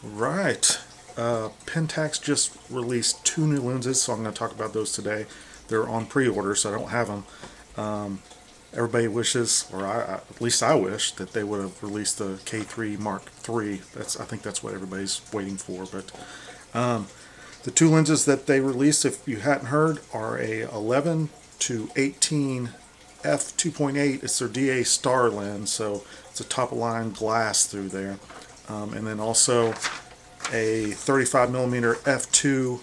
Right. Pentax just released two new lenses, so I'm going to talk about those today. They're on pre-order, so I don't have them. Everybody wishes, or at least I wish, that they would have released the K3 Mark III. I think that's what everybody's waiting for. But the two lenses that they released, if you hadn't heard, are a 11 to 18 f 2.8. It's their DA Star lens, so it's a top of line glass through there, and then also a 35 millimeter f2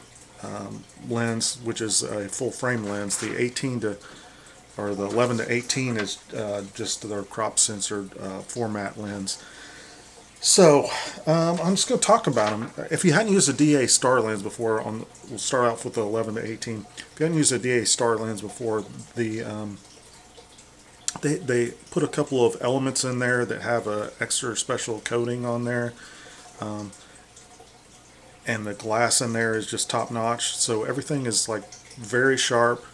lens, which is a full frame lens. The 18 to or the 11 to 18 is just their crop censored format lens. So I'm just going to talk about them. If you hadn't used a DA Star lens before, we'll start off with the 11 to 18. If you hadn't used a DA Star lens before, they put a couple of elements in there that have a extra special coating on there, and the glass in there is just top notch. So everything is like very sharp,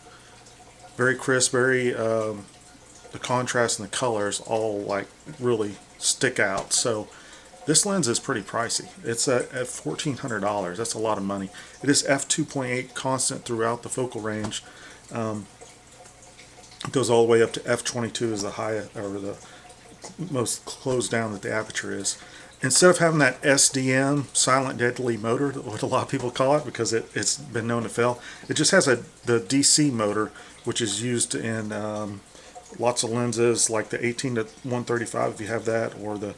very crisp, very the contrast and the colors all like really stick out. So this lens is pretty pricey. It's at $1,400. That's a lot of money. It is f2.8 constant throughout the focal range. It goes all the way up to f22 is the highest, or the most closed down that the aperture is. Instead of having that SDM, silent deadly motor, what a lot of people call it because it's been known to fail, it just has the DC motor, which is used in lots of lenses like the 18 to 135 if you have that, or the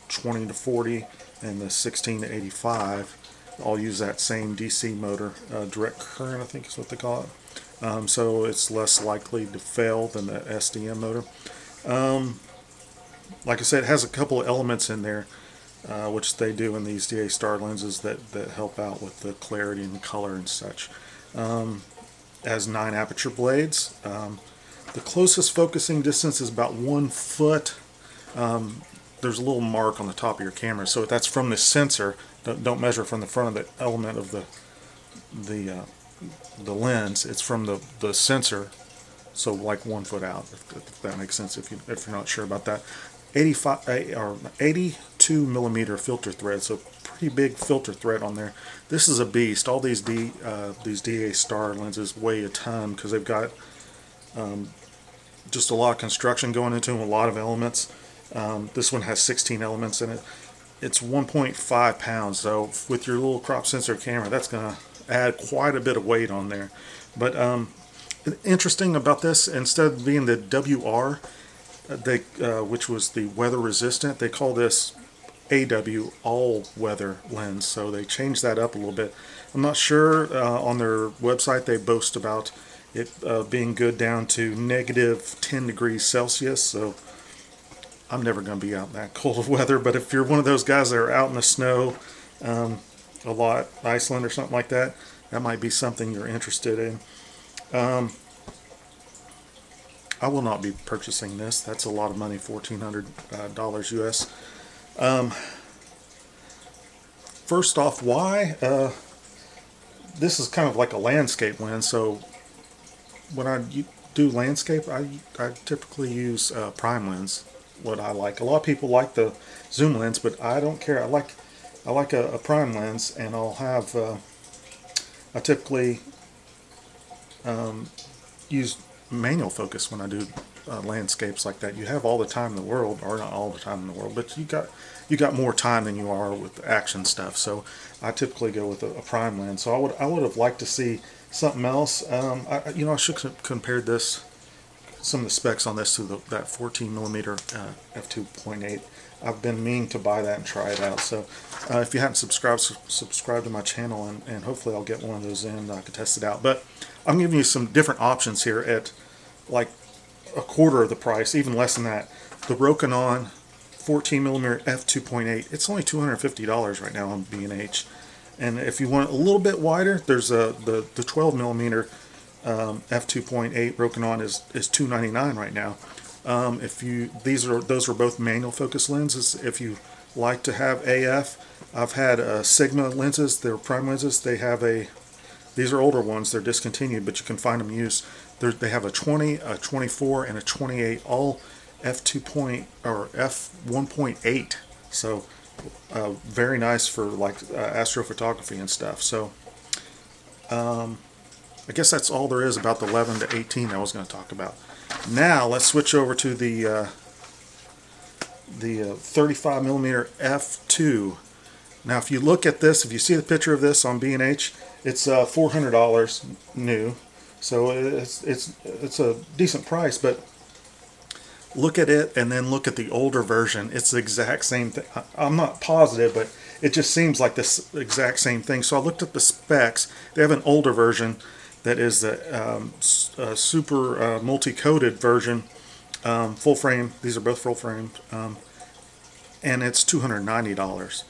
20 to 40 and the 16 to 85 all use that same DC motor, direct current I think is what they call it. So it's less likely to fail than the SDM motor. Like I said, it has a couple of elements in there, which they do in these DA Star lenses that help out with the clarity and the color and such. It has 9 aperture blades. The closest focusing distance is about 1 foot. There's a little mark on the top of your camera, so that's from the sensor. Don't measure from the front of the element of the lens. It's from the sensor, so like 1 foot out, if that makes sense. If you're not sure about that, 82 millimeter filter thread, so pretty big filter thread on there. This is a beast. All these DA Star lenses weigh a ton because they've got just a lot of construction going into them, a lot of elements. This one has 16 elements in it. It's 1.5 pounds, so with your little crop sensor camera, that's going to add quite a bit of weight on there. But interesting about this, instead of being the WR, which was the weather resistant, they call this AW, all weather lens. So they changed that up a little bit. I'm not sure. On their website they boast about it being good down to negative 10 degrees Celsius. So I'm never going to be out in that cold of weather. But if you're one of those guys that are out in the snow a lot, Iceland or something like that, that might be something you're interested in. I will not be purchasing this. That's a lot of money, $1,400 US. First off, why? This is kind of like a landscape lens, so when I do landscape, I typically use prime lens. What I like. A lot of people like the zoom lens, but I don't care. I like a prime lens, and I'll have I typically use manual focus when I do landscapes like that. You have all the time in the world, or not all the time in the world, but you got more time than you are with action stuff. So I typically go with a prime lens. So I would have liked to see something else. I should have compared this, some of the specs on this, to that 14 millimeter f2.8. I've been meaning to buy that and try it out. So if you haven't subscribe to my channel, and hopefully I'll get one of those in. I can test it out. But I'm giving you some different options here at like a quarter of the price, even less than that. The Rokinon 14 millimeter f2.8. It's only $250 right now on B&H. And if you want it a little bit wider, there's the 12 millimeter f2.8 Rokinon is $299 right now. Those are both manual focus lenses. If you like to have AF, I've had Sigma lenses. They're prime lenses. These are older ones. They're discontinued, but you can find them used. They have a 20, a 24, and a 28, all f2 point or f1.8. So very nice for like astrophotography and stuff. So I guess that's all there is about the 11 to 18 I was going to talk about. Now let's switch over to the 35 millimeter f2. Now, if you look at this, if you see the picture of this on B&H, it's $400 new, so it's a decent price. But look at it, and then look at the older version. It's the exact same thing. I'm not positive, but it just seems like this exact same thing. So I looked at the specs. They have an older version that is the super multi-coated version, full frame. These are both full frame, and it's $290.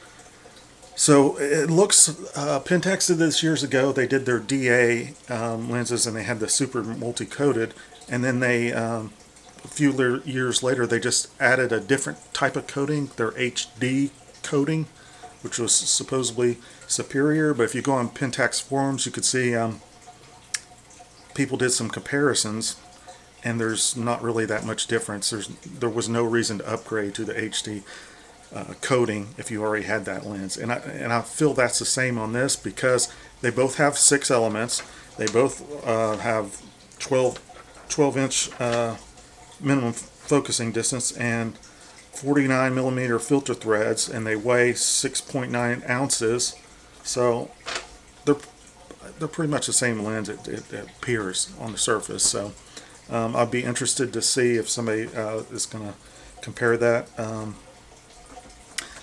So it looks, Pentax did this years ago. They did their DA lenses, and they had the super multi-coated, and then they a few years later they just added a different type of coating, their HD coating, which was supposedly superior. But if you go on Pentax forums, you could see people did some comparisons, and there's not really that much difference. There was no reason to upgrade to the HD coating if you already had that lens, and I feel that's the same on this, because they both have 6 elements. They both have 12 inch minimum focusing distance and 49 millimeter filter threads, and they weigh 6.9 ounces. So they're pretty much the same lens. It appears on the surface. So I'd be interested to see if somebody is going to compare that.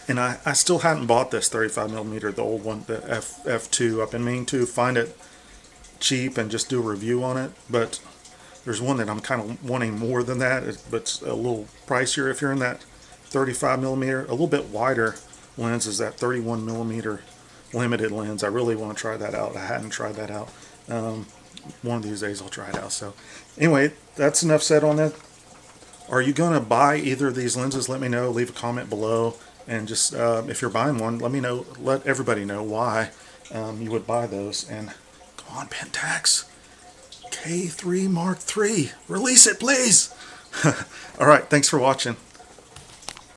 And I still hadn't bought this 35 millimeter, the old one, the f2. I've been meaning to find it cheap and just do a review on it, but there's one that I'm kind of wanting more than that, but it's a little pricier. If you're in that 35 millimeter, a little bit wider lens is that 31 millimeter limited lens. I really want to try that out. I hadn't tried that out. One of these days I'll try it out. So anyway, that's enough said on that. Are you going to buy either of these lenses? Let me know. Leave a comment below. And just if you're buying one, let me know. Let everybody know why you would buy those. And come on, Pentax, K3 Mark III, release it, please. All right, thanks for watching.